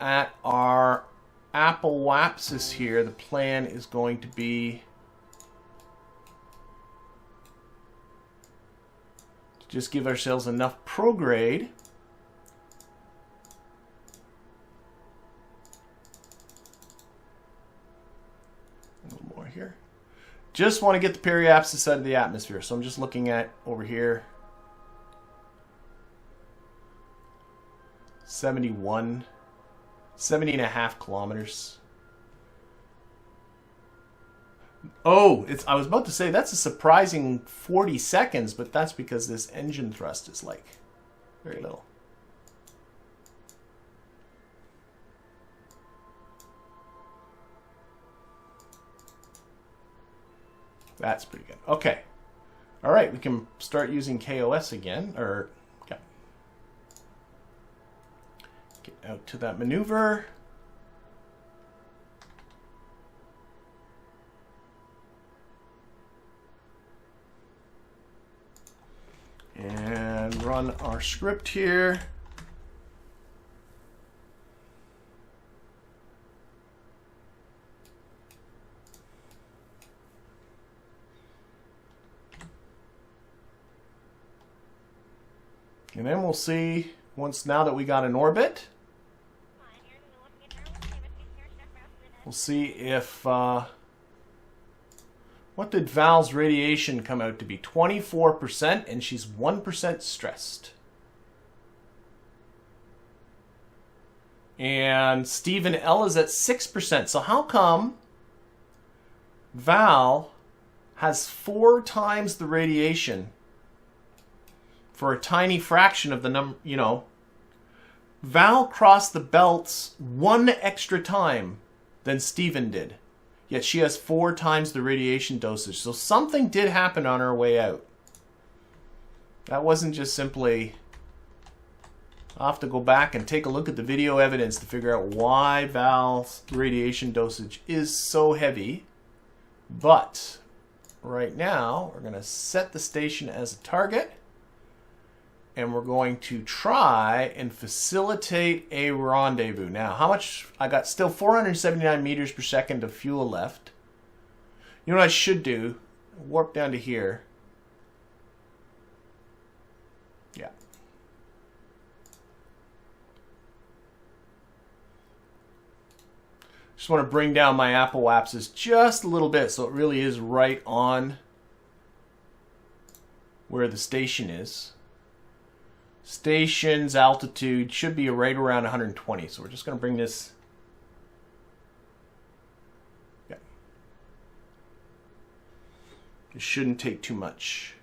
at our apoapsis here, the plan is going to be to just give ourselves enough prograde a little more here. Just want to get the periapsis out of the atmosphere, so I'm just looking at over here 70.5 kilometers. Oh, I was about to say that's a surprising 40 seconds, but that's because this engine thrust is like very little. That's pretty good. Okay. All right, we can start using KOS again, or okay. Get out to that maneuver. And run our script here. And then we'll see, now that we got an orbit, we'll see if, what did Val's radiation come out to be? 24%, and she's 1% stressed. And Stephen L is at 6%. So how come Val has 4 times the radiation for a tiny fraction of the number, you know? Val crossed the belts 1 extra time than Stephen did. Yet she has 4 times the radiation dosage. So something did happen on her way out. That wasn't just simply... I'll have to go back and take a look at the video evidence to figure out why Val's radiation dosage is so heavy. But right now, we're going to set the station as a target. And we're going to try and facilitate a rendezvous. Now, how much? I got still 479 meters per second of fuel left. You know what I should do? Warp down to here. Yeah. Just want to bring down my apoapsis just a little bit so it really is right on where the station is. Station's altitude should be right around 120. So we're just going to bring this. Yeah. It shouldn't take too much.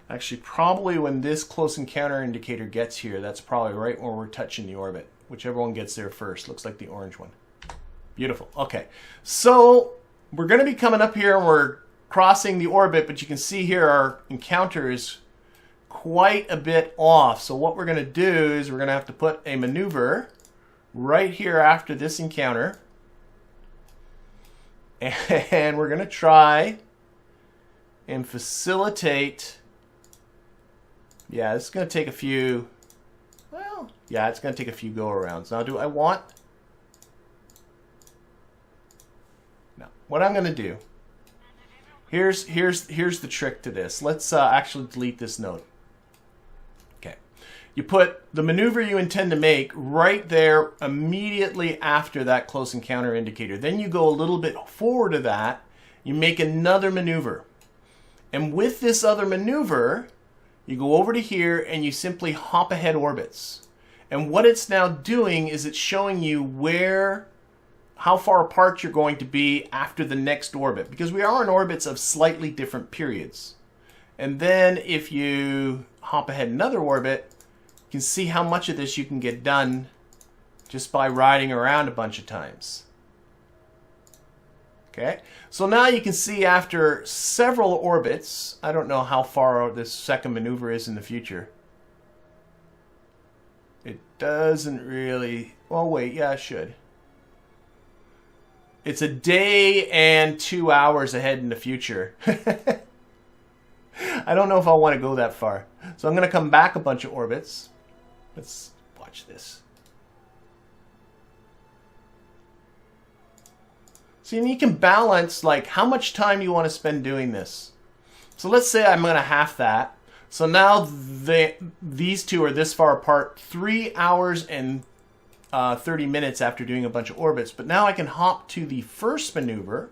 Actually, probably when this close encounter indicator gets here, that's probably right when we're touching the orbit. Whichever one gets there first. Looks like the orange one. Beautiful. Okay. So we're going to be coming up here and we're crossing the orbit, but you can see here our encounter is quite a bit off. So what we're going to do is we're going to have to put a maneuver right here after this encounter. And we're going to try and facilitate. Yeah, it's going to take a few. Well, yeah, it's going to take a few go-arounds. Now, do I want... No. What I'm going to do... Here's the trick to this. Let's actually delete this node. Okay. You put the maneuver you intend to make right there immediately after that close encounter indicator. Then you go a little bit forward of that. You make another maneuver. And with this other maneuver... You go over to here and you simply hop ahead orbits. And what it's now doing is it's showing you how far apart you're going to be after the next orbit. Because we are in orbits of slightly different periods. And then if you hop ahead another orbit, you can see how much of this you can get done just by riding around a bunch of times. Okay, so now you can see after several orbits, I don't know how far this second maneuver is in the future. It doesn't really, well wait, yeah it should. It's a day and 2 hours ahead in the future. I don't know if I want to go that far. So I'm going to come back a bunch of orbits. Let's watch this. See, and you can balance, like, how much time you want to spend doing this. So let's say I'm going to half that. So now these two are this far apart, 3 hours and 30 minutes after doing a bunch of orbits. But now I can hop to the first maneuver.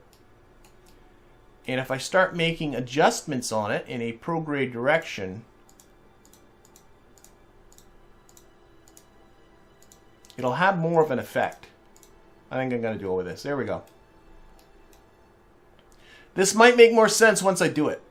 And if I start making adjustments on it in a prograde direction, it'll have more of an effect. I think I'm going to do it with this. There we go. This might make more sense once I do it.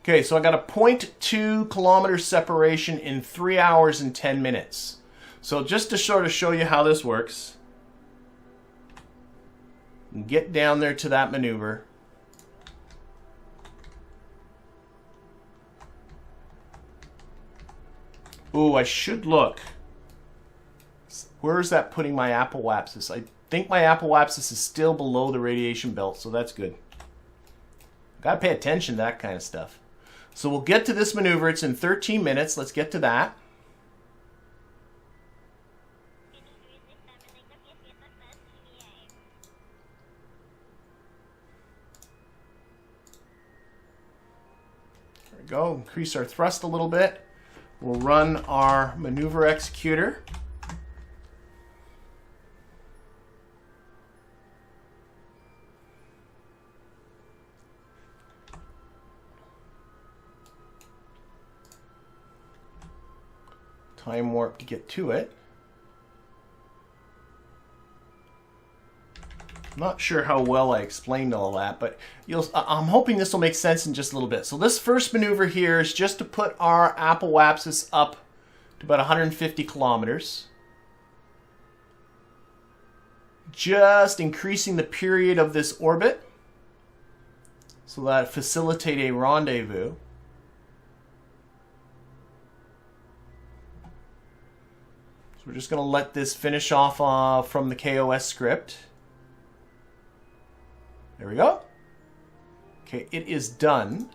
Okay, so I got a 0.2 kilometer separation in 3 hours and 10 minutes. So just to sort of show you how this works, get down there to that maneuver. Ooh, I should look. Where is that putting my apoapsis? I think my apoapsis is still below the radiation belt, so that's good. Gotta pay attention to that kind of stuff. So we'll get to this maneuver. It's in 13 minutes. Let's get to that. There we go. Increase our thrust a little bit. We'll run our maneuver executor. Time warp to get to it. I'm not sure how well I explained all that, but I'm hoping this will make sense in just a little bit. So this first maneuver here is just to put our apoapsis up to about 150 kilometers. Just increasing the period of this orbit so that it facilitate a rendezvous. We're just going to let this finish off from the KOS script. There we go. Okay, it is done.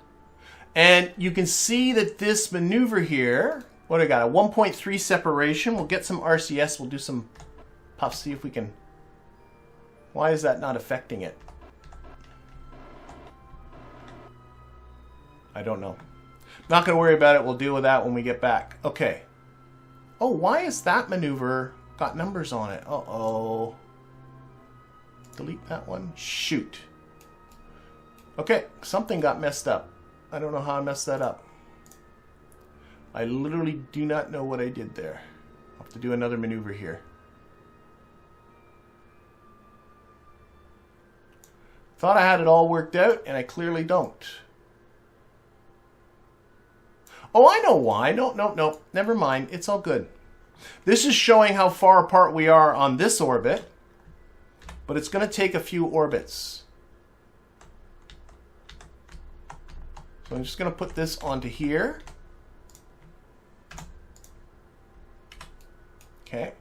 And you can see that this maneuver here, what do I got? A 1.3 separation. We'll get some RCS. We'll do some puffs, see if we can... Why is that not affecting it? I don't know. Not going to worry about it. We'll deal with that when we get back. Okay. Oh, why is that maneuver got numbers on it? Uh-oh. Delete that one. Shoot. Okay, something got messed up. I don't know how I messed that up. I literally do not know what I did there. I'll have to do another maneuver here. Thought I had it all worked out, and I clearly don't. Oh, I know why. No. Never mind. It's all good. This is showing how far apart we are on this orbit, but it's going to take a few orbits. So I'm just going to put this onto here. Okay.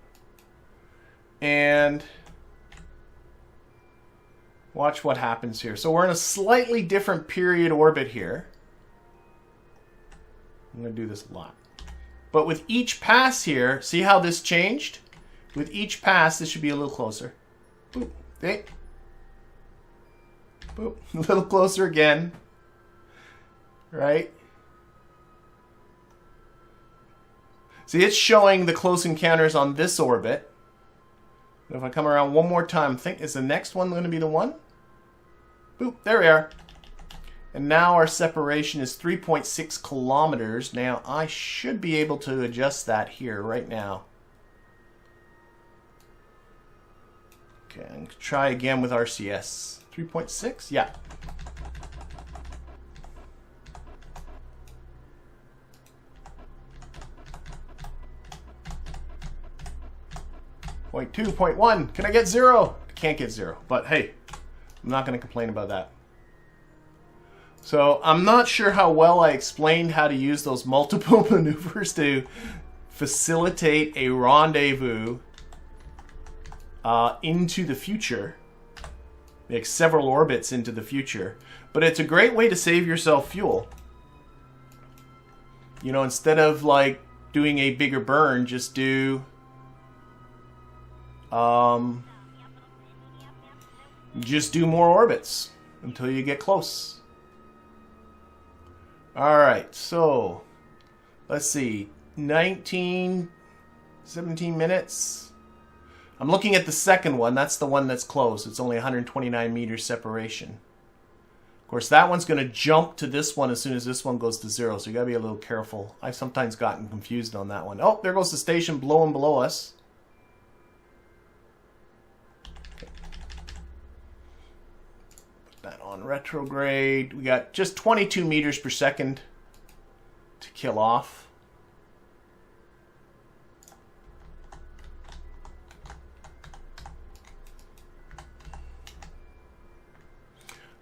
And watch what happens here. So we're in a slightly different period orbit here. I'm going to do this a lot. But with each pass here, see how this changed? With each pass, this should be a little closer. Boop. Okay. Boop. A little closer again. Right? See, it's showing the close encounters on this orbit. If I come around one more time, is the next one going to be the one? Boop. There we are. And now our separation is 3.6 kilometers. Now, I should be able to adjust that here right now. Okay, I'm going to try again with RCS. 3.6? Yeah. .2, .1. Can I get 0? I can't get 0. But hey, I'm not going to complain about that. So I'm not sure how well I explained how to use those multiple maneuvers to facilitate a rendezvous into the future, like several orbits into the future. But it's a great way to save yourself fuel. You know, instead of like doing a bigger burn, just do more orbits until you get close. All right, so let's see, 17 minutes. I'm looking at the second one. That's the one that's close. It's only 129 meters separation. Of course, that one's going to jump to this one as soon as this one goes to 0, so you got to be a little careful. I've sometimes gotten confused on that one. Oh, there goes the station below us. That on retrograde. We got just 22 meters per second to kill off.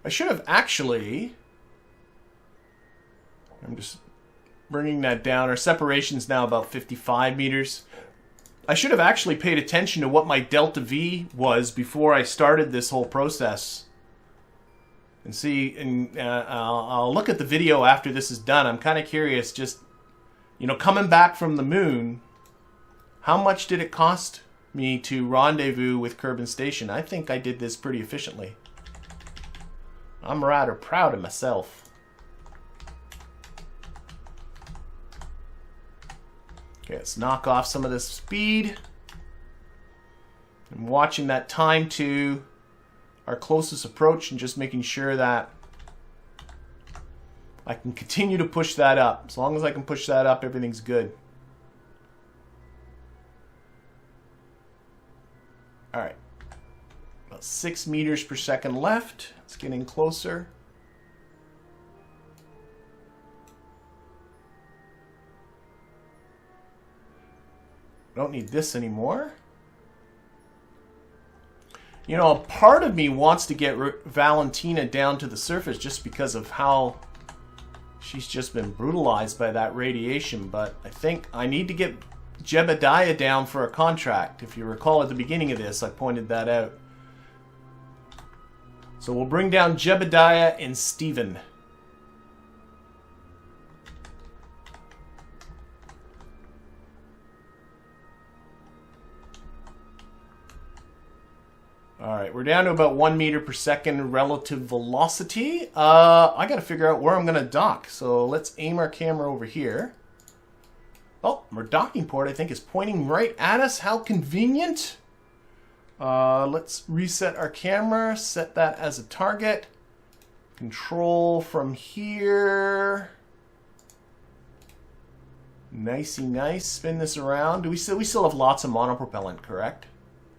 I should have actually, I'm just bringing that down. Our separation's now about 55 meters. I should have actually paid attention to what my delta V was before I started this whole process. And see, and I'll look at the video after this is done. I'm kind of curious, just, you know, coming back from the moon, how much did it cost me to rendezvous with Kerbin Station? I think I did this pretty efficiently. I'm rather proud of myself. Okay, let's knock off some of this speed. I'm watching that time to our closest approach and just making sure that I can continue to push that up. As long as I can push that up, everything's good. All right. About 6 meters per second left. It's getting closer. Don't need this anymore. You know, a part of me wants to get Valentina down to the surface just because of how she's just been brutalized by that radiation, but I think I need to get Jebediah down for a contract. If you recall at the beginning of this, I pointed that out. So we'll bring down Jebediah and Stephen. Alright, we're down to about 1 meter per second relative velocity. I gotta figure out where I'm gonna dock. So let's aim our camera over here. Oh, our docking port, I think, is pointing right at us. How convenient. Let's reset our camera, set that as a target. Control from here. Nicey nice. Spin this around. We still have lots of monopropellant, correct?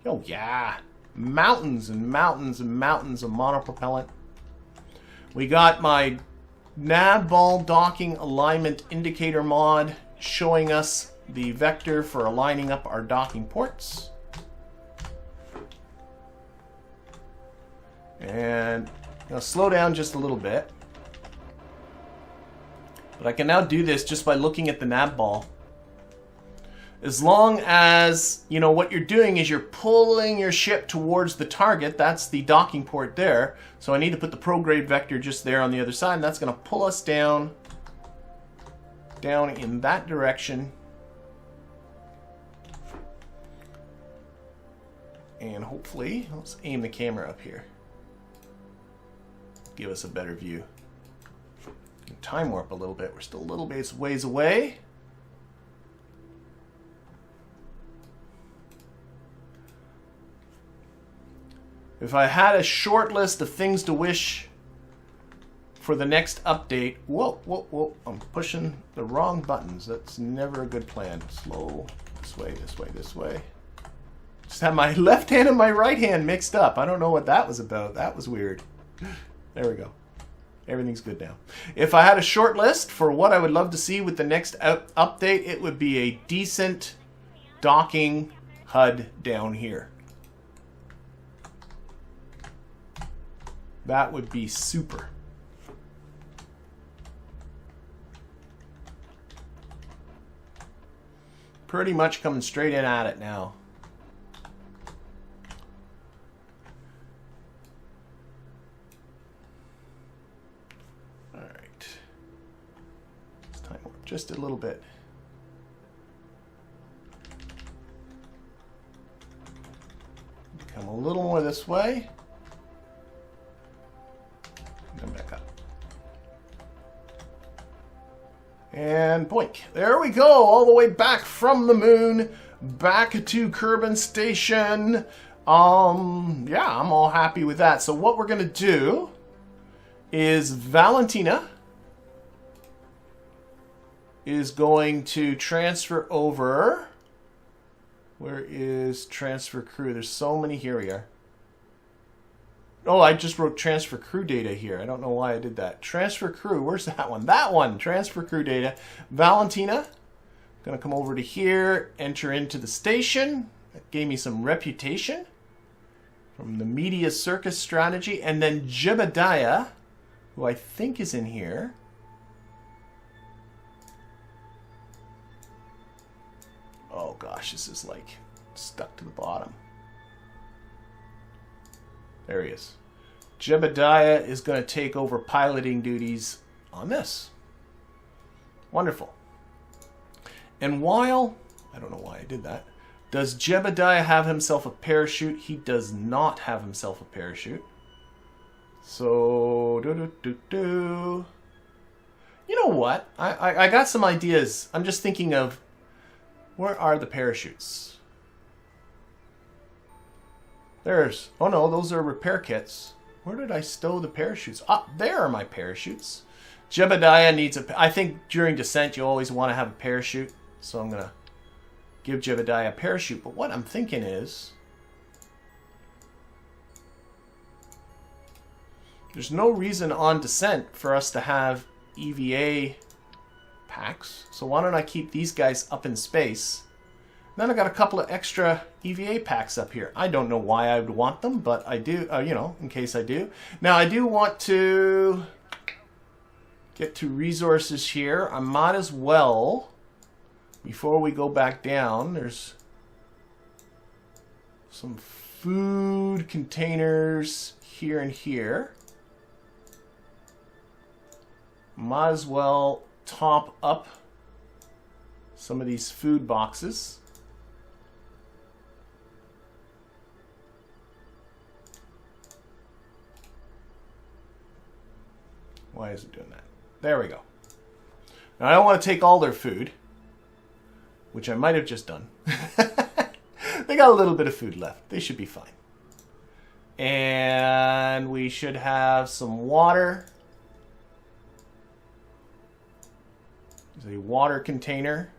Oh yeah. Mountains and mountains and mountains of monopropellant. We got my Navball docking alignment indicator mod showing us the vector for aligning up our docking ports. And I'll slow down just a little bit. But I can now do this just by looking at the Navball. As long as, you know, what you're doing is you're pulling your ship towards the target. That's the docking port there. So I need to put the prograde vector just there on the other side. And that's going to pull us down in that direction. And hopefully, let's aim the camera up here. Give us a better view. Time warp a little bit. We're still a little bit ways away. If I had a short list of things to wish for the next update... Whoa. I'm pushing the wrong buttons. That's never a good plan. Slow. This way, this way, this way. Just had my left hand and my right hand mixed up. I don't know what that was about. That was weird. There we go. Everything's good now. If I had a short list for what I would love to see with the next update, it would be a decent docking HUD down here. That would be super. Pretty much coming straight in at it now. All right. Let's time warp just a little bit. Come a little more this way. And then back up. And boink. There we go. All the way back from the moon. Back to Kerbin Station. Yeah, I'm all happy with that. So what we're going to do is Valentina is going to transfer over. Where is transfer crew? There's so many. Here we are. Oh, I just wrote transfer crew data here. I don't know why I did that. Transfer crew. Where's that one? That one. Transfer crew data. Valentina. Going to come over to here. Enter into the station. That gave me some reputation from the Media Circus strategy. And then Jebediah, who I think is in here. Oh gosh, this is like stuck to the bottom. There he is. Jebediah is going to take over piloting duties on this. Wonderful. And while, I don't know why I did that, does Jebediah have himself a parachute? He does not have himself a parachute. So, you know what? I got some ideas. I'm just thinking of, where are the parachutes? There's, oh no, those are repair kits. Where did I stow the parachutes? Ah, there are my parachutes. Jebediah needs a, I think during descent you always want to have a parachute. So I'm going to give Jebediah a parachute. But what I'm thinking is, there's no reason on descent for us to have EVA packs. So why don't I keep these guys up in space? Then I got a couple of extra EVA packs up here. I don't know why I would want them, but I do, you know, in case I do. Now I do want to get to resources here. I might as well, before we go back down, there's some food containers here and here. Might as well top up some of these food boxes. Why is it doing that? There we go. Now I don't want to take all their food, which I might have just done. They got a little bit of food left. They should be fine. And we should have some water. There's a water container.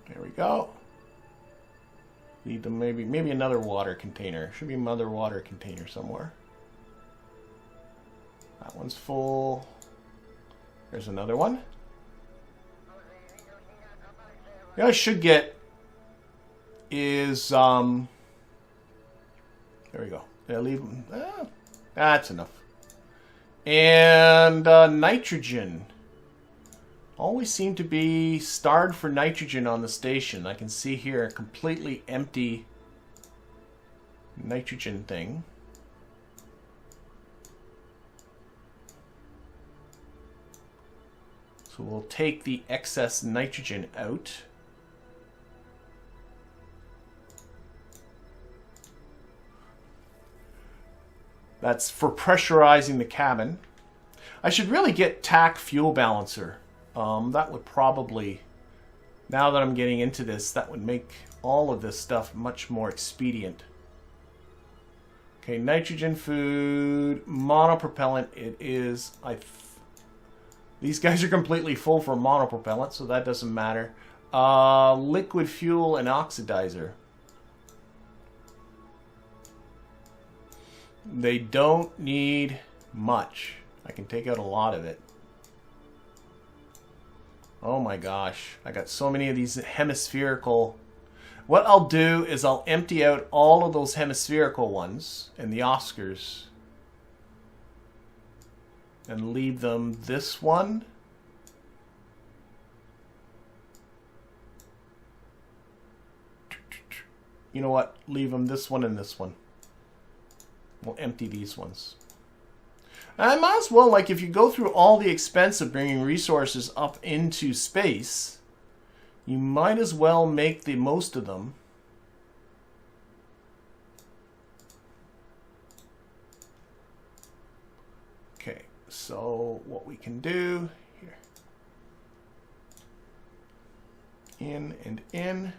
There we go. Need them, maybe another water container. Should be another water container somewhere. That one's full. There's another one. Yeah, I should get is there we go. Did I leave them? That's enough. And nitrogen. Always seem to be starved for nitrogen on the station. I can see here a completely empty nitrogen thing. So we'll take the excess nitrogen out. That's for pressurizing the cabin. I should really get TAC fuel balancer. That would probably, now that I'm getting into this, that would make all of this stuff much more expedient. Okay, nitrogen food, monopropellant, it is, these guys are completely full for monopropellant, so that doesn't matter. Liquid fuel and oxidizer. They don't need much. I can take out a lot of it. Oh my gosh. I got so many of these hemispherical. What I'll do is I'll empty out all of those hemispherical ones and the Oscars and leave them this one. You know what? Leave them this one and this one. We'll empty these ones. I might as well, like, if you go through all the expense of bringing resources up into space, you might as well make the most of them. Okay, so what we can do here, in and in.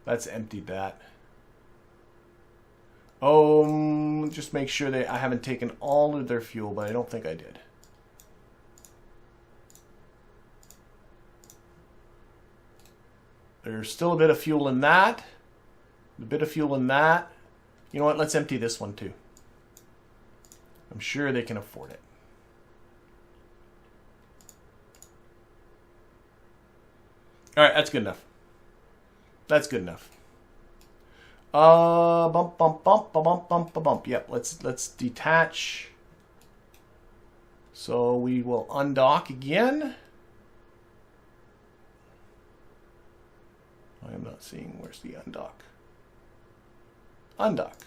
Let's empty that. Just make sure that I haven't taken all of their fuel, but I don't think I did. There's still a bit of fuel in that. A bit of fuel in that. You know what? Let's empty this one too. I'm sure they can afford it. All right, that's good enough. That's good enough. Bump, bump, bump, bump, bump, bump. Yep, let's detach. So we will undock again. I am not seeing, where's the undock? Undock.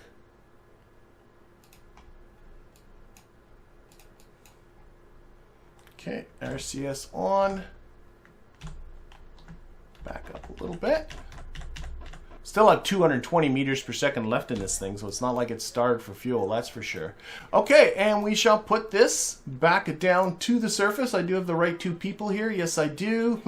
Okay, RCS on. Back up a little bit. Still have 220 meters per second left in this thing, so it's not like it's starved for fuel, that's for sure. Okay, and we shall put this back down to the surface. I do have the right two people here. Yes, I do.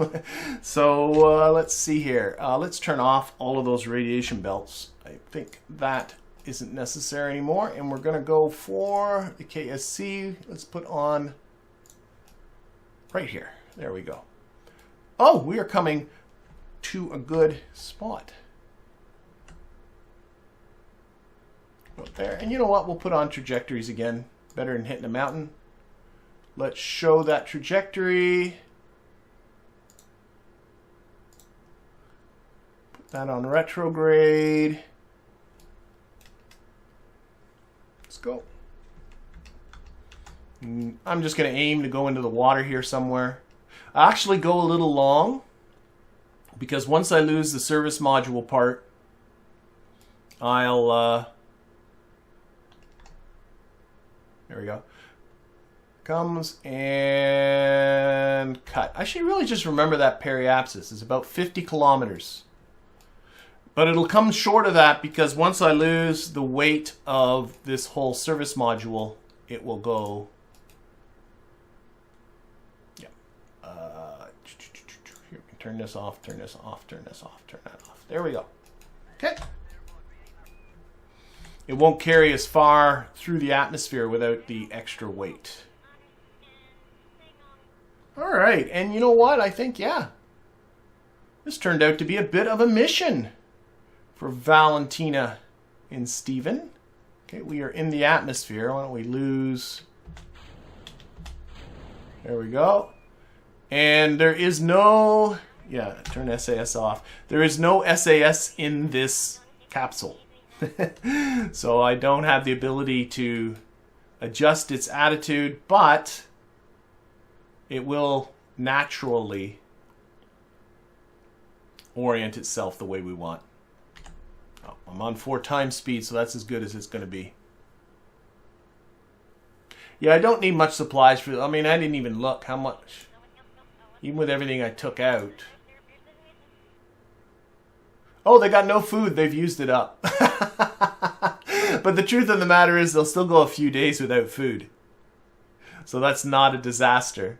So let's see here. Let's turn off all of those radiation belts. I think that isn't necessary anymore. And we're going to go for the KSC. Let's put on right here. There we go. Oh, we are coming to a good spot. Up there. And you know what? We'll put on trajectories again. Better than hitting a mountain. Let's show that trajectory. Put that on retrograde. Let's go. I'm just going to aim to go into the water here somewhere. I actually go a little long because once I lose the service module part, I'll there we go. Comes and cut. I should really just remember that periapsis. It's about 50 kilometers. But it'll come short of that because once I lose the weight of this whole service module, it will go. Yeah. Here, turn this off, turn this off, turn this off, turn that off. There we go. Okay. It won't carry as far through the atmosphere without the extra weight. All right, and you know what? I think, yeah, this turned out to be a bit of a mission for Valentina and Stephen. Okay, we are in the atmosphere. Why don't we lose? There we go. And there is no, yeah, turn SAS off. There is no SAS in this capsule. So I don't have the ability to adjust its attitude, but it will naturally orient itself the way we want. Oh, I'm on 4 times speed, so that's as good as it's going to be. Yeah, I don't need much supplies for, I mean, I didn't even look how much, even with everything I took out. Oh, they got no food. They've used it up. But the truth of the matter is they'll still go a few days without food. So that's not a disaster.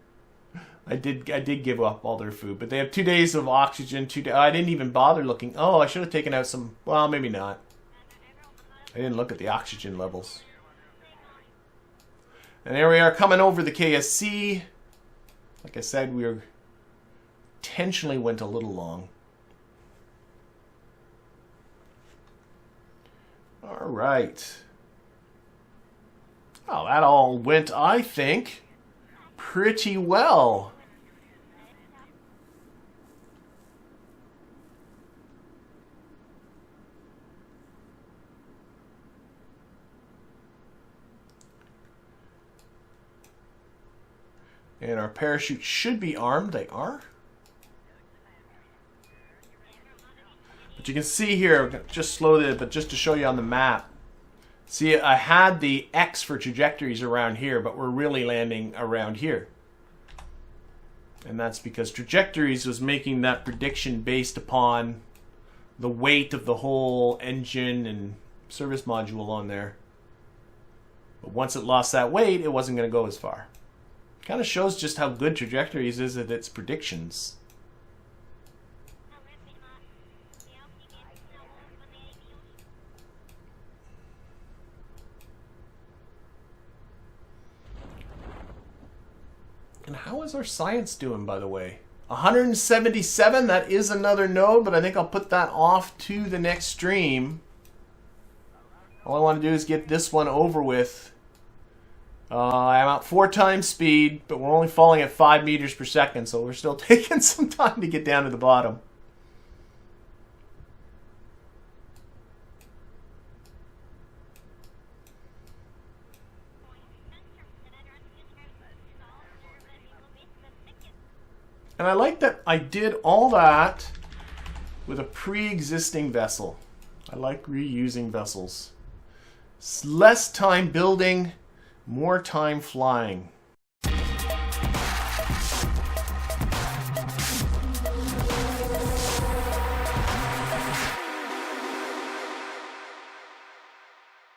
I did give up all their food. But they have 2 days of oxygen. I didn't even bother looking. Oh, I should have taken out some. Well, maybe not. I didn't look at the oxygen levels. And there we are coming over the KSC. Like I said, we intentionally went a little long. All right. Well, that all went, I think, pretty well. And our parachute should be armed. They are. But you can see here, just slow it, but just to show you on the map. See, I had the X for trajectories around here, but we're really landing around here. And that's because Trajectories was making that prediction based upon the weight of the whole engine and service module on there. But once it lost that weight, it wasn't going to go as far. Kind of shows just how good Trajectories is at its predictions. And how is our science doing, by the way? 177, that is another node, but I think I'll put that off to the next stream. All I want to do is get this one over with. I'm at 4 times speed, but we're only falling at 5 meters per second, so we're still taking some time to get down to the bottom. And I like that I did all that with a pre-existing vessel. I like reusing vessels. It's less time building, more time flying.